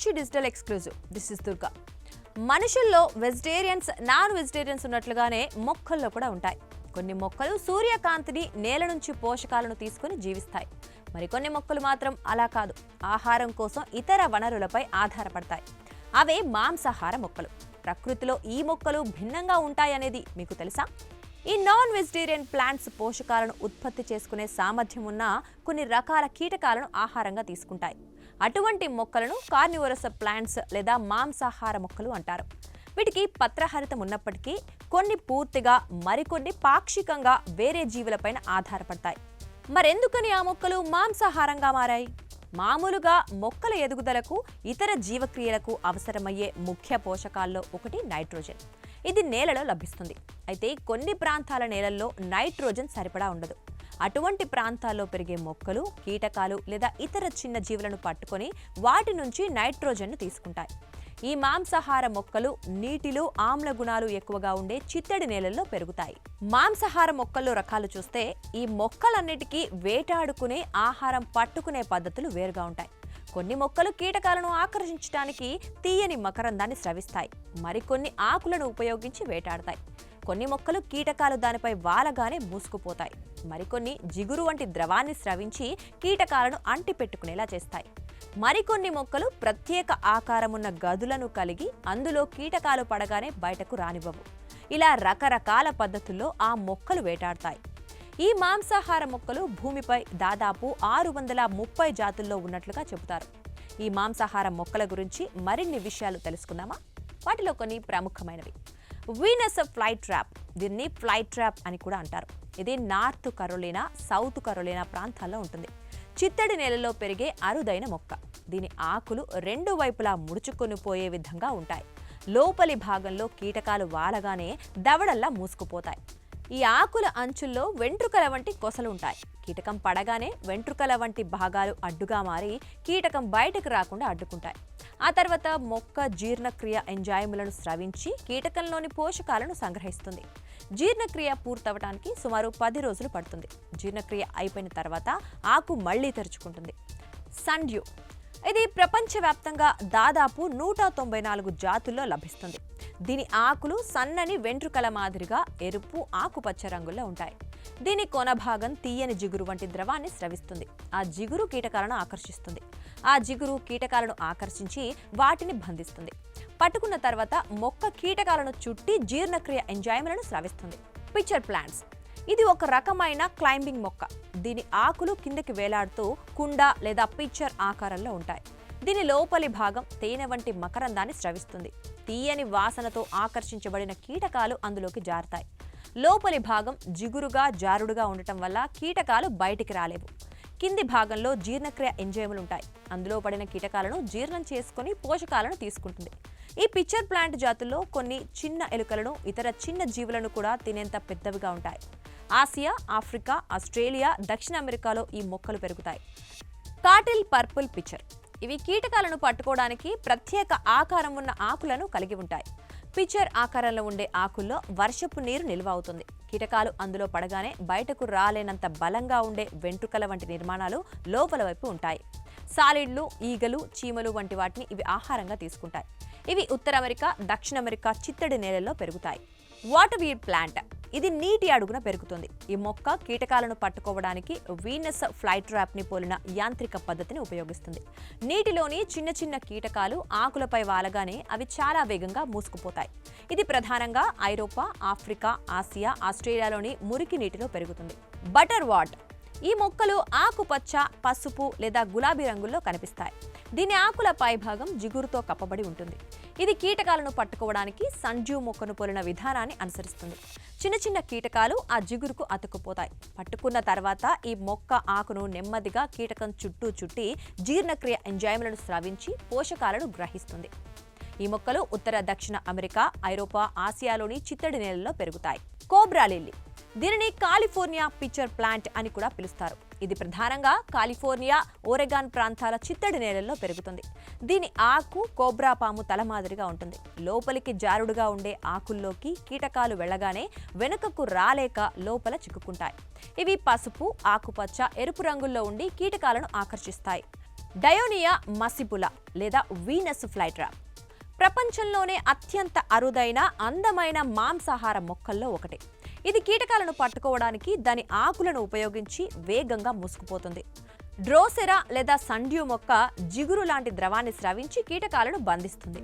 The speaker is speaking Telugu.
Sakshi digital exclusive. This is Durga. మనుషుల్లో వెజిటేరియన్స్, నాన్ వెజిటేరియన్స్ ఉన్నట్లుగానే మొక్కల్లో కూడా ఉంటాయి. కొన్ని మొక్కలు సూర్యకాంతిని, నేల నుంచి పోషకాలను తీసుకుని జీవిస్తాయి. మరికొన్ని మొక్కలు మాత్రం అలా కాదు, ఆహారం కోసం ఇతర వనరులపై ఆధారపడతాయి. అవే మాంసాహార మొక్కలు. ప్రకృతిలో ఈ మొక్కలు భిన్నంగా ఉంటాయనేది మీకు తెలుసా? ఈ నాన్ వెజిటేరియన్ ప్లాంట్స్ పోషకాలను ఉత్పత్తి చేసుకునే సామర్థ్యం ఉన్న కొన్ని రకాల కీటకాలను ఆహారంగా తీసుకుంటాయి. అటువంటి మొక్కలను కార్నివోరస్ ప్లాంట్స్ లేదా మాంసాహార మొక్కలు అంటారు. వీటికి పత్రహరితం ఉన్నప్పటికీ కొన్ని పూర్తిగా, మరికొన్ని పాక్షికంగా వేరే జీవులపైన ఆధారపడతాయి. మరెందుకని ఆ మొక్కలు మాంసాహారంగా మారాయి? మామూలుగా మొక్కల ఎదుగుదలకు, ఇతర జీవక్రియలకు అవసరమయ్యే ముఖ్య పోషకాల్లో ఒకటి నైట్రోజన్. ఇది నేలలో లభిస్తుంది. అయితే కొన్ని ప్రాంతాల నేలల్లో నైట్రోజన్ సరిపడా ఉండదు. అటువంటి ప్రాంతాల్లో పెరిగే మొక్కలు, కీటకాలు లేదా ఇతర చిన్న జీవులను పట్టుకొని వాటి నుంచి నైట్రోజన్ను తీసుకుంటాయి. ఈ మాంసాహార మొక్కలు నీటిలో ఆమ్ల గుణాలు ఎక్కువగా ఉండే చిత్తడి నేలల్లో పెరుగుతాయి. మాంసాహార మొక్కల్లో రకాలు చూస్తే ఈ మొక్కలన్నిటికీ వేటాడుకునే, ఆహారం పట్టుకునే పద్ధతులు వేరుగా ఉంటాయి. కొన్ని మొక్కలు కీటకాలను ఆకర్షించడానికి తీయని మకరందాన్ని స్రవిస్తాయి. మరికొన్ని ఆకులను ఉపయోగించి వేటాడతాయి. కొన్ని మొక్కలు కీటకాలు దానిపై వాలగానే మూసుకుపోతాయి. మరికొన్ని జిగురు వంటి ద్రవాన్ని స్రవించి కీటకాలను అంటిపెట్టుకునేలా చేస్తాయి. మరికొన్ని మొక్కలు ప్రత్యేక ఆకారమున్న గదులను కలిగి అందులో కీటకాలు పడగానే బయటకు రానివ్వవు. ఇలా రకరకాల పద్ధతుల్లో ఆ మొక్కలు వేటాడతాయి. ఈ మాంసాహార మొక్కలు భూమిపై దాదాపు 630 జాతుల్లో ఉన్నట్లుగా చెబుతారు. ఈ మాంసాహార మొక్కల గురించి మరిన్ని విషయాలు తెలుసుకుందామా? వాటిలో కొన్ని ప్రముఖమైనవి. Venus fly trap. దీన్ని ఫ్లై ట్రాప్ అని కూడా అంటారు. ఇది నార్త్ కరోలినా, సౌత్ కరోలినా ప్రాంతాల్లో ఉంటుంది. చిత్తడి నేలలో పెరిగే అరుదైన మొక్క. దీని ఆకులు రెండు వైపులా ముడుచుకొని పోయే విధంగా ఉంటాయి. లోపలి భాగంలో కీటకాలు వాలగానే దవడల్లా మూసుకుపోతాయి. ఈ ఆకుల అంచుల్లో వెంట్రుకల వంటి కొసలు ఉంటాయి. కీటకం పడగానే వెంట్రుకల వంటి భాగాలు అడ్డుగా మారి కీటకం బయటకు రాకుండా అడ్డుకుంటాయి. ఆ తర్వాత మొక్క జీర్ణక్రియ ఎంజైములను స్రవించి కీటకంలోని పోషకాలను సంగ్రహిస్తుంది. జీర్ణక్రియ పూర్తవటానికి సుమారు 10 రోజులు పడుతుంది. జీర్ణక్రియ అయిపోయిన తర్వాత ఆకు మళ్లీ తెరుచుకుంటుంది. సన్డ్యూ. ఇది ప్రపంచవ్యాప్తంగా దాదాపు 194 జాతుల్లో లభిస్తుంది. దీని ఆకులు సన్నని వెంట్రుకల మాదిరిగా ఎరుపు, ఆకుపచ్చ రంగుల్లో ఉంటాయి. దీని కొన భాగం తీయని జిగురు వంటి ద్రవాన్ని స్రవిస్తుంది. ఆ జిగురు కీటకాలను ఆకర్షిస్తుంది. ఆ జిగురు కీటకాలను ఆకర్షించి వాటిని బంధిస్తుంది. పట్టుకున్న తర్వాత మొక్క కీటకాలను చుట్టి జీర్ణక్రియ ఎంజైములను స్రవిస్తుంది. Pitcher plants. ఇది ఒక రకమైన క్లైంబింగ్ మొక్క. దీని ఆకులు కిందకి వేలాడుతూ కుండ లేదా పిచ్చర్ ఆకారంలో ఉంటాయి. దీని లోపలి భాగం తేనె వంటి మకరందాన్ని స్రవిస్తుంది. తీయని వాసనతో ఆకర్షించబడిన కీటకాలు అందులోకి జారుతాయి. లోపలి భాగం జిగురుగా, జారుడుగా ఉండటం వల్ల కీటకాలు బయటికి రాలేవు. కింది భాగంలో జీర్ణక్రియ ఎంజైములుంటాయి. అందులో పడిన కీటకాలను జీర్ణం చేసుకుని పోషకాలను తీసుకుంటుంది. ఈ పిచ్చర్ ప్లాంట్ జాతుల్లో కొన్ని చిన్న ఎలుకలను, ఇతర చిన్న జీవులను కూడా తినేంత పెద్దవిగా ఉంటాయి. ఆసియా, ఆఫ్రికా, ఆస్ట్రేలియా, దక్షిణ అమెరికాలో ఈ మొక్కలు పెరుగుతాయి. Cattle purple pitcher. ఇవి కీటకాలను పట్టుకోవడానికి ప్రత్యేక ఆకారం ఉన్న ఆకులను కలిగి ఉంటాయి. పిచర్ ఆకారంలో ఉండే ఆకుల్లో వర్షపు నీరు నిల్వ అవుతుంది. కీటకాలు అందులో పడగానే బయటకు రాలేనంత బలంగా ఉండే వెంట్రుకల వంటి నిర్మాణాలు లోపల వైపు ఉంటాయి. సాలిడ్లు, ఈగలు, చీమలు వంటి వాటిని ఇవి ఆహారంగా తీసుకుంటాయి. ఇవి ఉత్తర అమెరికా, దక్షిణ అమెరికా చిత్తడి నేలల్లో పెరుగుతాయి. Water weed plant. ఇది నీటి అడుగున పెరుగుతుంది. ఈ మొక్క కీటకాలను పట్టుకోవడానికి వీనస్ ఫ్లై ట్రాప్ ని పోలిన యాంత్రిక పద్ధతిని ఉపయోగిస్తుంది. నీటిలోని చిన్న చిన్న కీటకాలు ఆకులపై వాలగానే అవి చాలా వేగంగా మూసుకుపోతాయి. ఇది ప్రధానంగా ఐరోపా, ఆఫ్రికా, ఆసియా, ఆస్ట్రేలియాలోని మురికి నీటిలో పెరుగుతుంది. Butter what. ఈ మొక్కలు ఆకుపచ్చ, పసుపు లేదా గులాబీ రంగుల్లో కనిపిస్తాయి. దీని ఆకుల పైభాగం జిగురుతో కప్పబడి ఉంటుంది. ఇది కీటకాలను పట్టుకోవడానికి సన్డ్యూ మొక్కను పోలిన విధానాన్ని అనుసరిస్తుంది. చిన్న చిన్న కీటకాలు ఆ జిగురుకు అతుక్కుపోతాయి. పట్టుకున్న తర్వాత ఈ మొక్క ఆకును నెమ్మదిగా కీటకం చుట్టూ చుట్టి జీర్ణక్రియ ఎంజైములను స్రవించి పోషకాలను గ్రహిస్తుంది. ఈ మొక్కలు ఉత్తర, దక్షిణ అమెరికా, ఐరోపా, ఆసియాలోని చిత్తడి నేలల్లో పెరుగుతాయి. Cobra lily. దీనిని కాలిఫోర్నియా పిచర్ ప్లాంట్ అని కూడా పిలుస్తారు. ఇది ప్రధానంగా కాలిఫోర్నియా, ఓరెగాన్ ప్రాంతాల చిత్తడి నేలల్లో పెరుగుతుంది. దీని ఆకు కోబ్రా పాము తల మాదిరిగా ఉంటుంది. లోపలికి జారుడుగా ఉండే ఆకుల్లోకి కీటకాలు వెళ్లగానే వెనుకకు రాలేక లోపల చిక్కుకుంటాయి. ఇవి పసుపు, ఆకుపచ్చ, ఎరుపు రంగుల్లో ఉండి కీటకాలను ఆకర్షిస్తాయి. డయోనియా మసిపులా లేదా వీనస్ ఫ్లైట్రాప్ ప్రపంచంలోనే అత్యంత అరుదైన అందమైన మాంసాహార మొక్కల్లో ఒకటి. ఇది కీటకాలను పట్టుకోవడానికి దాని ఆకులను ఉపయోగించి వేగంగా మూసుకుపోతుంది. డ్రోసెరా లేదా సండ్యూ మొక్క జిగురు లాంటి ద్రవాన్ని స్రవించి కీటకాలను బంధిస్తుంది.